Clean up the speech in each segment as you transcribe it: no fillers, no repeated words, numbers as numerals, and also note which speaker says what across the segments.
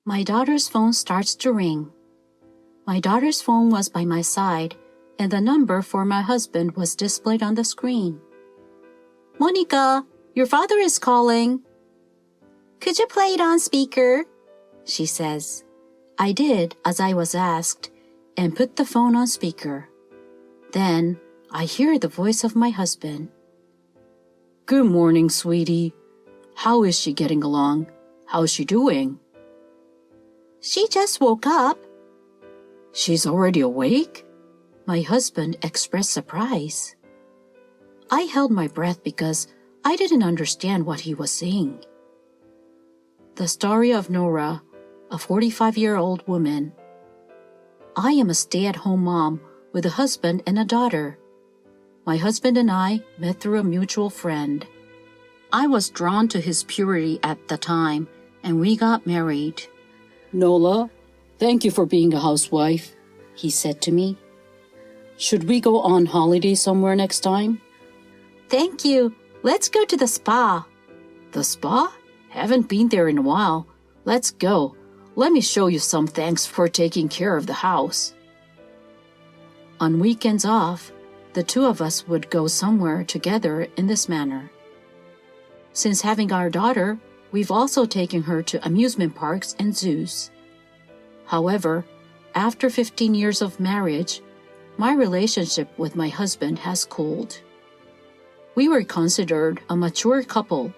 Speaker 1: My daughter's phone starts to ring. My daughter's phone was by my side, and the number for my husband was displayed on the screen. "Monica, your father is calling." "Could you play it on speaker?" she says. I did as I was asked and put the phone on speaker. Then I hear the voice of my husband. "Good morning, sweetie. How is she getting along? How's she doing?" "She just woke up." "She's already awake?" My husband expressed surprise. I held my breath because I didn't understand what he was saying. The story of Nora, a 45-year-old woman. I am a stay-at-home mom with a husband and a daughter. My husband and I met through a mutual friend. I was drawn to his purity at the time, and we got married. "Nola, thank you for being a housewife," he said to me. "Should we go on holiday somewhere next time?" "Thank you. Let's go to the spa." "The spa? Haven't been there in a while. Let's go. Let me show you some thanks for taking care of the house." On weekends off, the two of us would go somewhere together in this manner. Since having our daughter, we've also taken her to amusement parks and zoos. However, after 15 years of marriage, my relationship with my husband has cooled. We were considered a mature couple.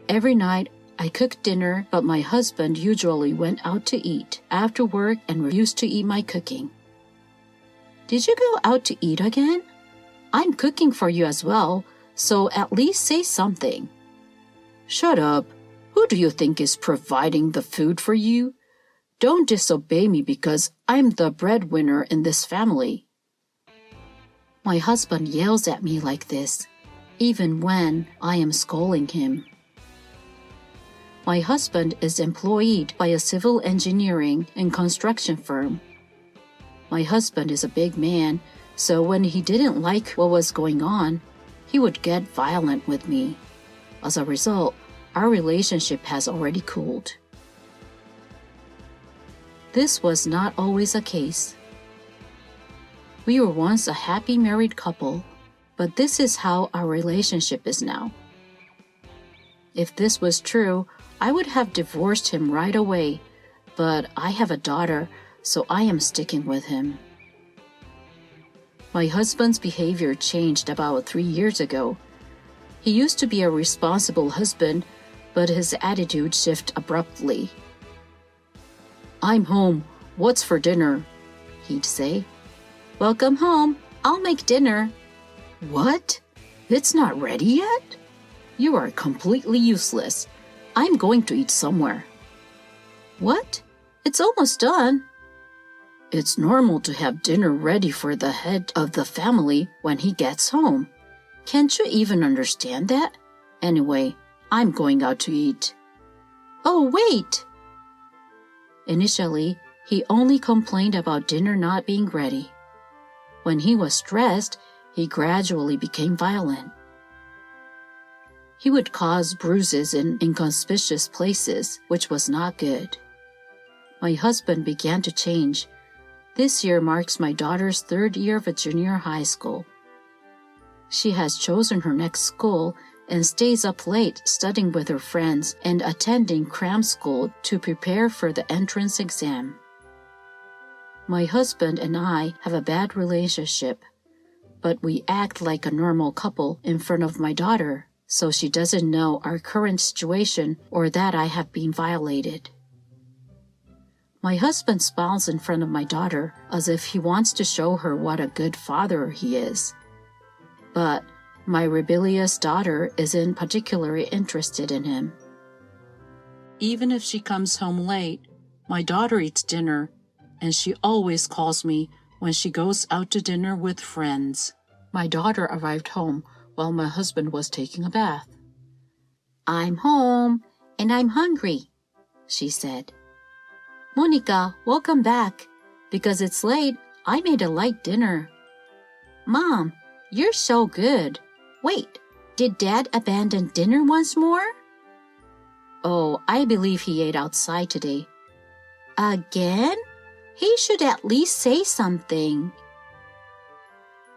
Speaker 1: Every night, I cooked dinner, but my husband usually went out to eat after work and refused to eat my cooking. "Did you go out to eat again? I'm cooking for you as well, so at least say something." "Shut up. Who do you think is providing the food for you? Don't disobey me because I'm the breadwinner in this family." My husband yells at me like this, even when I am scolding him. My husband is employed by a civil engineering and construction firm. My husband is a big man, so when he didn't like what was going on, he would get violent with me. As a result, our relationship has already cooled. This was not always the case. We were once a happy married couple, but this is how our relationship is now. If this was true, I would have divorced him right away, but I have a daughter, so I am sticking with him. My husband's behavior changed about 3 years ago. He used to be a responsible husband, but his attitude shifted abruptly. "I'm home. What's for dinner?" he'd say. "Welcome home. I'll make dinner." "What? It's not ready yet? You are completely useless. I'm going to eat somewhere." "What? It's almost done." "It's normal to have dinner ready for the head of the family when he gets home. Can't you even understand that? Anyway, I'm going out to eat." "Oh, wait!" Initially, he only complained about dinner not being ready. When he was stressed, he gradually became violent. He would cause bruises in inconspicuous places, which was not good. My husband began to change. This year marks my daughter's 3rd year of a junior high school. She has chosen her next school and stays up late studying with her friends and attending cram school to prepare for the entrance exam. My husband and I have a bad relationship, but we act like a normal couple in front of my daughter, so she doesn't know our current situation or that I have been violated. My husband smiles in front of my daughter as if he wants to show her what a good father he is. But my rebellious daughter isn't particularly interested in him. Even if she comes home late, my daughter eats dinner, and she always calls me when she goes out to dinner with friends. My daughter arrived home while my husband was taking a bath. "I'm home, and I'm hungry," she said. "Monica, welcome back. Because it's late, I made a light dinner." "Mom, you're so good. Wait, did Dad abandon dinner once more?" "Oh, I believe he ate outside today. Again? He should at least say something.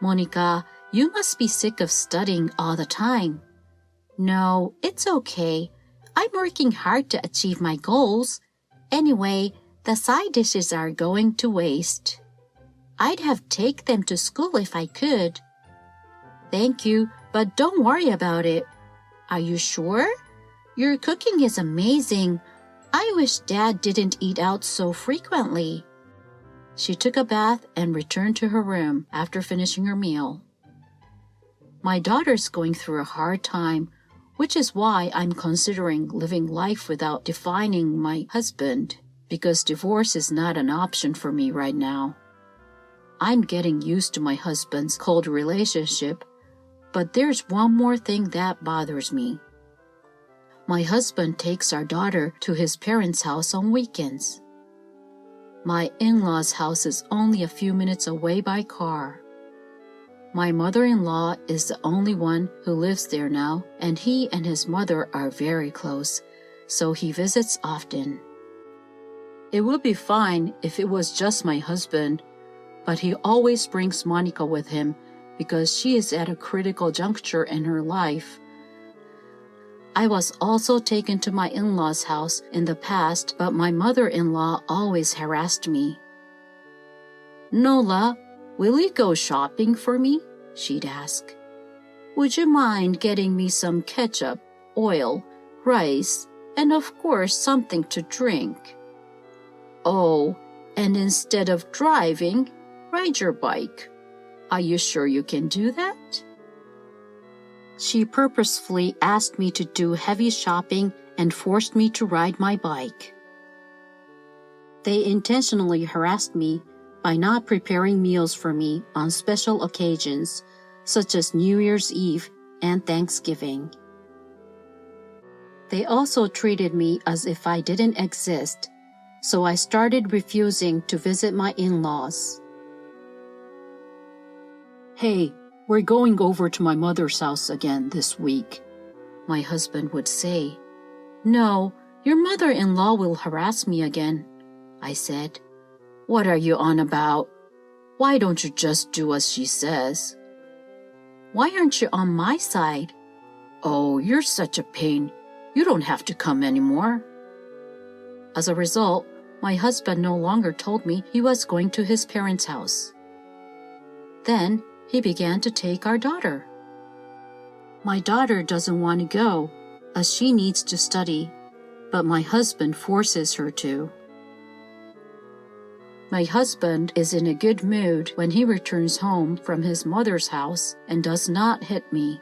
Speaker 1: Monica, you must be sick of studying all the time. No, it's okay. I'm working hard to achieve my goals. Anyway, the side dishes are going to waste. I'd have taken them to school if I could. Thank you, but don't worry about it. Are you sure? Your cooking is amazing. I wish Dad didn't eat out so frequently. She took a bath and returned to her room after finishing her meal. My daughter's going through a hard time, which is why I'm considering living life without defining my husband, because divorce is not an option for me right now. I'm getting used to my husband's cold relationship, but there's one more thing that bothers me. My husband takes our daughter to his parents' house on weekends. My in-laws' house is only a few minutes away by car. My mother-in-law is the only one who lives there now, and he and his mother are very close, so he visits often. It would be fine if it was just my husband, but he always brings Monica with him because she is at a critical juncture in her life. I was also taken to my in-laws' house in the past, but my mother-in-law always harassed me. Nola, will you go shopping for me? She'd ask. Would you mind getting me some ketchup, oil, rice, and of course something to drink? Oh, and instead of driving, ride your bike. Are you sure you can do that? She purposefully asked me to do heavy shopping and forced me to ride my bike. They intentionally harassed me by not preparing meals for me on special occasions, such as New Year's Eve and Thanksgiving. They also treated me as if I didn't exist, so I started refusing to visit my in-laws. Hey, we're going over to my mother's house again this week, my husband would say. No, your mother-in-law will harass me again, I said. What are you on about? Why don't you just do as she says? Why aren't you on my side? Oh, you're such a pain. You don't have to come anymore. As a result, my husband no longer told me he was going to his parents' house. Then he began to take our daughter. My daughter doesn't want to go, as she needs to study, but my husband forces her to. My husband is in a good mood when he returns home from his mother's house and does not hit me,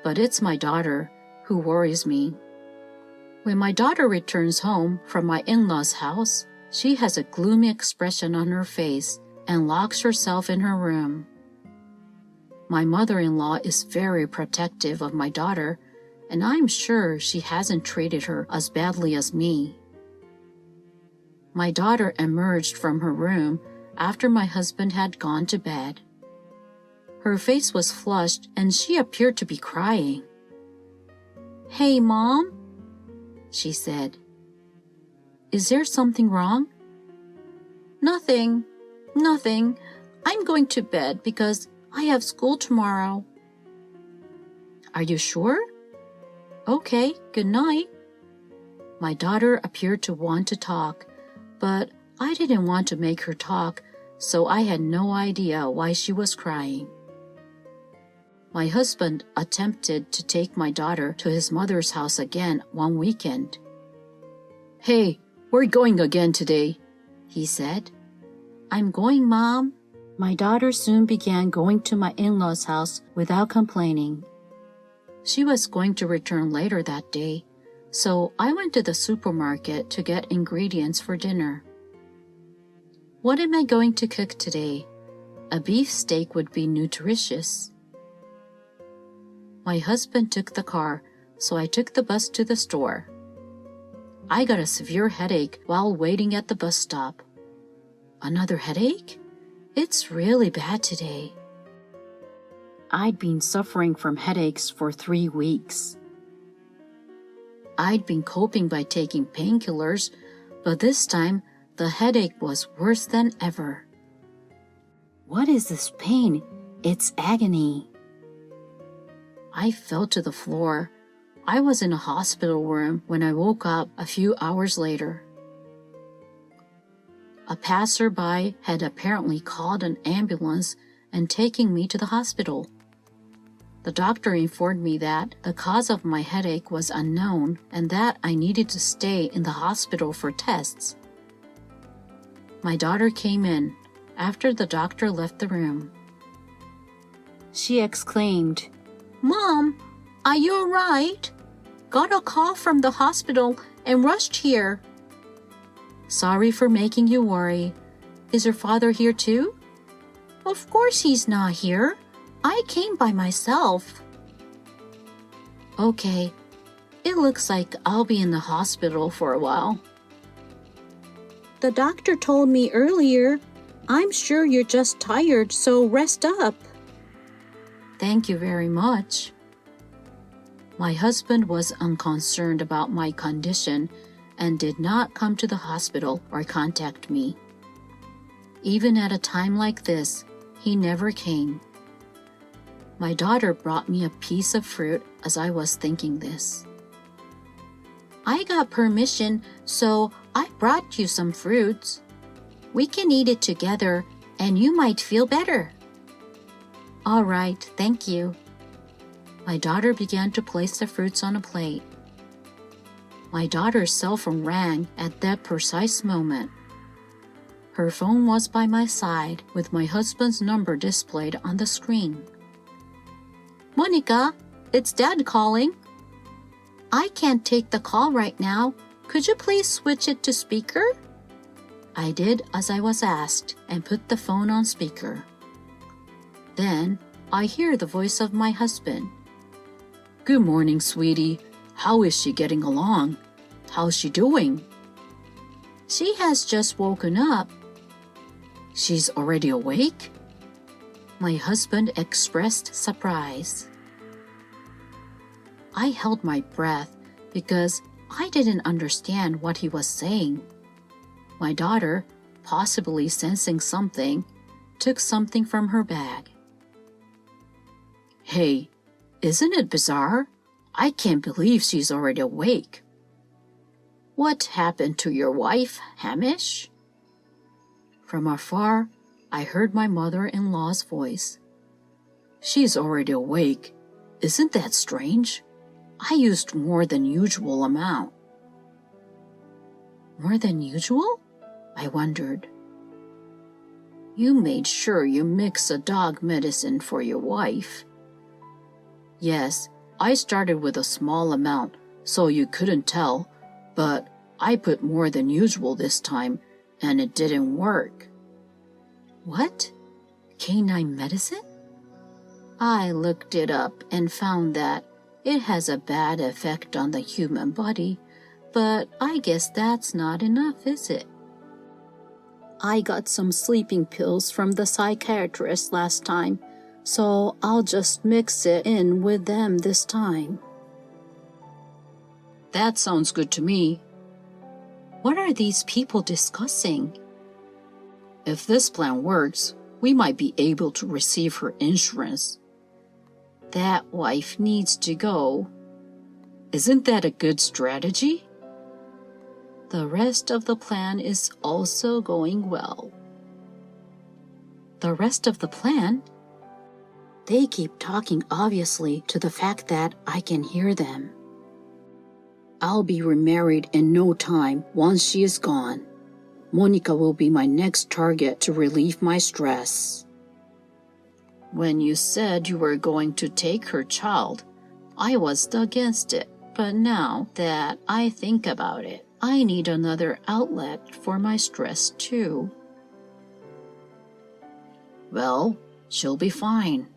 Speaker 1: but it's my daughter who worries me. When my daughter returns home from my in-laws' house, she has a gloomy expression on her face and locks herself in her room. My mother-in-law is very protective of my daughter, and I'm sure she hasn't treated her as badly as me. My daughter emerged from her room after my husband had gone to bed. Her face was flushed and she appeared to be crying. Hey, Mom, she said. Is there something wrong? Nothing. I'm going to bed because I have school tomorrow. Are you sure? Okay, good night. My daughter appeared to want to talk, but I didn't want to make her talk, so I had no idea why she was crying. My husband attempted to take my daughter to his mother's house again one weekend. Hey, we're going again today, he said. I'm going, Mom. My daughter soon began going to my in-laws' house without complaining. She was going to return later that day, so I went to the supermarket to get ingredients for dinner. What am I going to cook today? A beef steak would be nutritious. My husband took the car, so I took the bus to the store. I got a severe headache while waiting at the bus stop. Another headache? It's really bad today. I'd been suffering from headaches for 3 weeks. I'd been coping by taking painkillers, but this time The headache was worse than ever. What is this pain? It's agony. I fell to the floor. I was in a hospital room when I woke up a few hours later. A passerby had apparently called an ambulance and taken me to the hospital. The doctor informed me that the cause of my headache was unknown and that I needed to stay in the hospital for tests. My daughter came in after the doctor left the room. She exclaimed, "Mom, are you all right? Got a call from the hospital and rushed here." "Sorry for making you worry. Is your father here too?" "Of course he's not here. I came by myself." "Okay, it looks like I'll be in the hospital for a while." "The doctor told me earlier. I'm sure you're just tired, so rest up." "Thank you very much." My husband was unconcerned about my condition and did not come to the hospital or contact me. Even at a time like this, he never came. My daughter brought me a piece of fruit as I was thinking this. "I got permission, so I brought you some fruits. We can eat it together, and you might feel better." "All right, thank you." My daughter began to place the fruits on a plate. My daughter's cell phone rang at that precise moment. Her phone was by my side with my husband's number displayed on the screen. "Monica, it's Dad calling." "I can't take the call right now. Could you please switch it to speaker?" I did as I was asked and put the phone on speaker. Then I hear the voice of my husband. "Good morning, sweetie. How is she getting along? How's she doing?" "She has just woken up." "She's already awake?" My husband expressed surprise. I held my breath because I didn't understand what he was saying. My daughter, possibly sensing something, took something from her bag. "Hey, isn't it bizarre? I can't believe she's already awake." "What happened to your wife, Hamish?" From afar, I heard my mother-in-law's voice. "She's already awake. Isn't that strange? I used more than usual amount." More than usual? I wondered. "You made sure you mix a dog medicine for your wife." "Yes, I started with a small amount, so you couldn't tell, but I put more than usual this time, and it didn't work." "What? Canine medicine?" I looked it up and found that it has a bad effect on the human body, but I guess that's not enough, is it? "I got some sleeping pills from the psychiatrist last time, so I'll just mix it in with them this time." "That sounds good to me." What are these people discussing? If this plan works, we might be able to receive her insurance. That wife needs to go. Isn't that a good strategy? The rest of the plan is also going well. The rest of the plan? They keep talking obviously to the fact that I can hear them. I'll be remarried in no time once she is gone. Monica will be my next target to relieve my stress. When you said you were going to take her child, I was against it, but now that I think about it, I need another outlet for my stress too. Well, she'll be fine.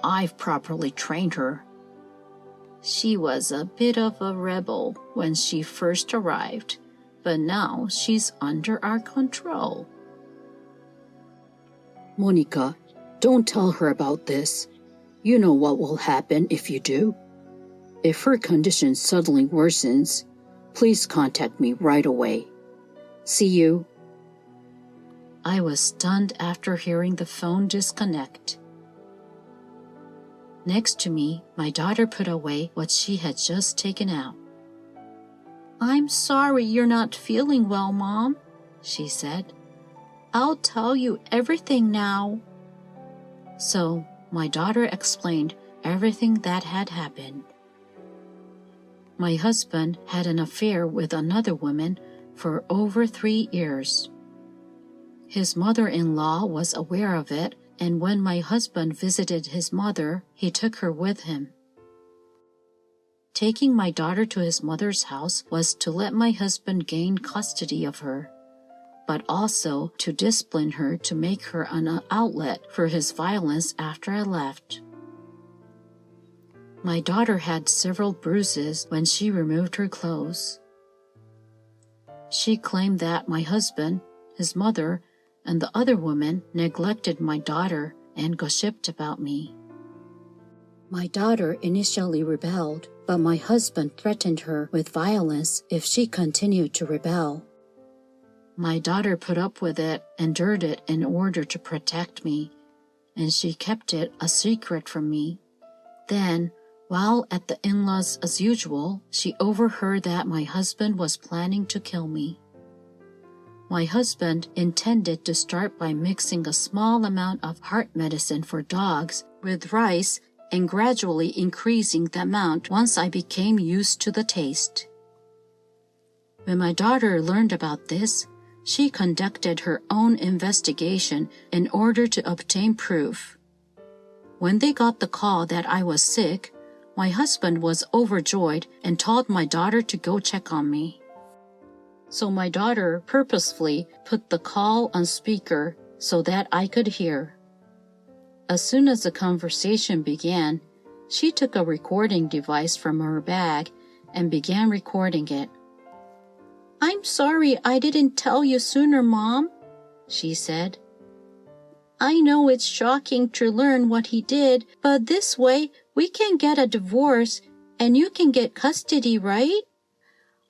Speaker 1: I've properly trained her. She was a bit of a rebel when she first arrived, but now she's under our control. Monica, don't tell her about this. You know what will happen if you do. If her condition suddenly worsens, please contact me right away. See you. I was stunned after hearing the phone disconnect. Next to me, my daughter put away what she had just taken out. "I'm sorry you're not feeling well, Mom," she said. "I'll tell you everything now." So, my daughter explained everything that had happened. My husband had an affair with another woman for over 3 years. His mother-in-law was aware of it, and when my husband visited his mother, he took her with him. Taking my daughter to his mother's house was to let my husband gain custody of her, but also to discipline her to make her an outlet for his violence after I left. My daughter had several bruises when she removed her clothes. She claimed that my husband, his mother, and the other woman neglected my daughter and gossiped about me. My daughter initially rebelled, but my husband threatened her with violence if she continued to rebel. My daughter put up with it, endured it in order to protect me, and she kept it a secret from me. Then, while at the in-laws as usual, she overheard that my husband was planning to kill me. My husband intended to start by mixing a small amount of heart medicine for dogs with rice and gradually increasing the amount once I became used to the taste. When my daughter learned about this, she conducted her own investigation in order to obtain proof. When they got the call that I was sick, my husband was overjoyed and told my daughter to go check on me. So my daughter purposefully put the call on speaker so that I could hear. As soon as the conversation began, she took a recording device from her bag and began recording it. "I'm sorry I didn't tell you sooner, Mom," she said. "I know it's shocking to learn what he did, but this way we can get a divorce and you can get custody, right?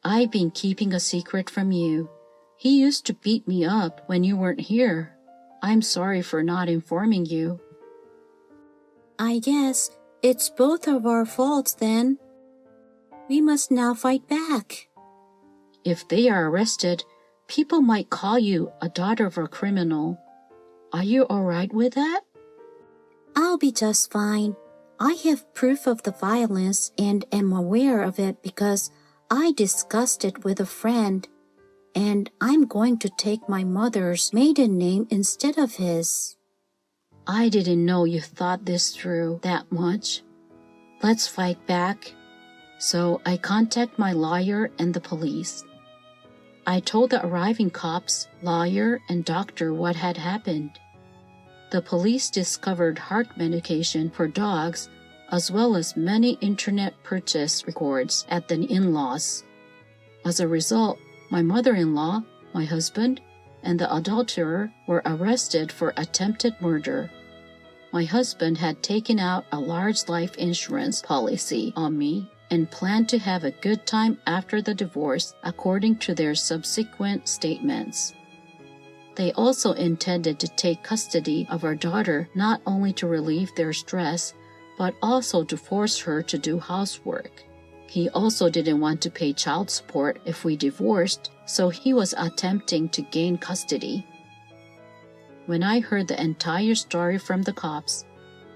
Speaker 1: I've been keeping a secret from you. He used to beat me up when you weren't here. I'm sorry for not informing you." "I guess it's both of our faults then. We must now fight back. If they are arrested, people might call you a daughter of a criminal. Are you all right with that?" "I'll be just fine. I have proof of the violence and am aware of it because I discussed it with a friend, and I'm going to take my mother's maiden name instead of his." "I didn't know you thought this through that much. Let's fight back." So I contacted my lawyer and the police. I told the arriving cops, lawyer, and doctor what had happened. The police discovered heart medication for dogs as well as many internet purchase records at the in-laws. As a result, my mother-in-law, my husband, and the adulterer were arrested for attempted murder. My husband had taken out a large life insurance policy on me and planned to have a good time after the divorce, according to their subsequent statements. They also intended to take custody of our daughter not only to relieve their stress, but also to force her to do housework. He also didn't want to pay child support if we divorced, so he was attempting to gain custody. When I heard the entire story from the cops,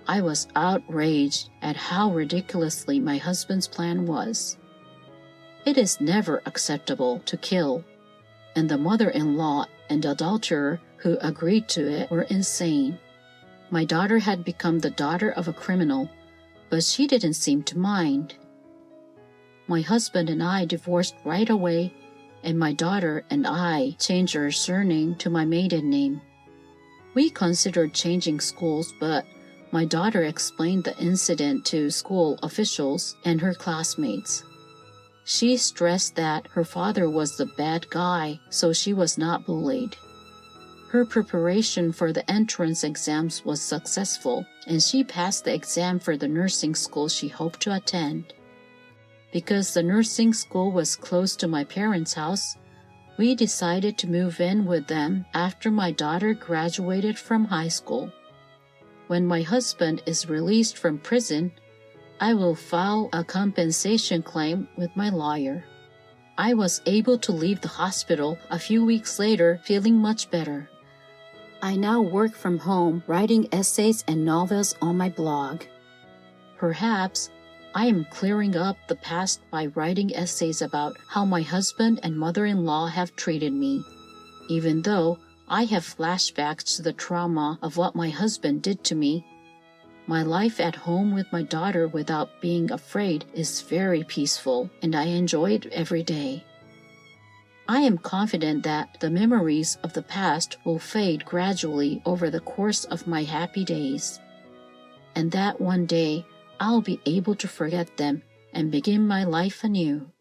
Speaker 1: I was outraged at how ridiculously my husband's plan was. It is never acceptable to kill, and the mother-in-law and adulterer who agreed to it were insane. My daughter had become the daughter of a criminal, but she didn't seem to mind. My husband and I divorced right away, and my daughter and I changed our surname to my maiden name. We considered changing schools, but my daughter explained the incident to school officials and her classmates. She stressed that her father was the bad guy, so she was not bullied. Her preparation for the entrance exams was successful, and she passed the exam for the nursing school she hoped to attend. Because the nursing school was close to my parents' house, We decided to move in with them after my daughter graduated from high school. When my husband is released from prison, I will file a compensation claim with my lawyer. I was able to leave the hospital a few weeks later feeling much better. I now work from home writing essays and novels on my blog. Perhaps I am clearing up the past by writing essays about how my husband and mother-in-law have treated me, even though I have flashbacks to the trauma of what my husband did to me. My life at home with my daughter without being afraid is very peaceful, and I enjoy it every day. I am confident that the memories of the past will fade gradually over the course of my happy days, and that one day I'll be able to forget them and begin my life anew.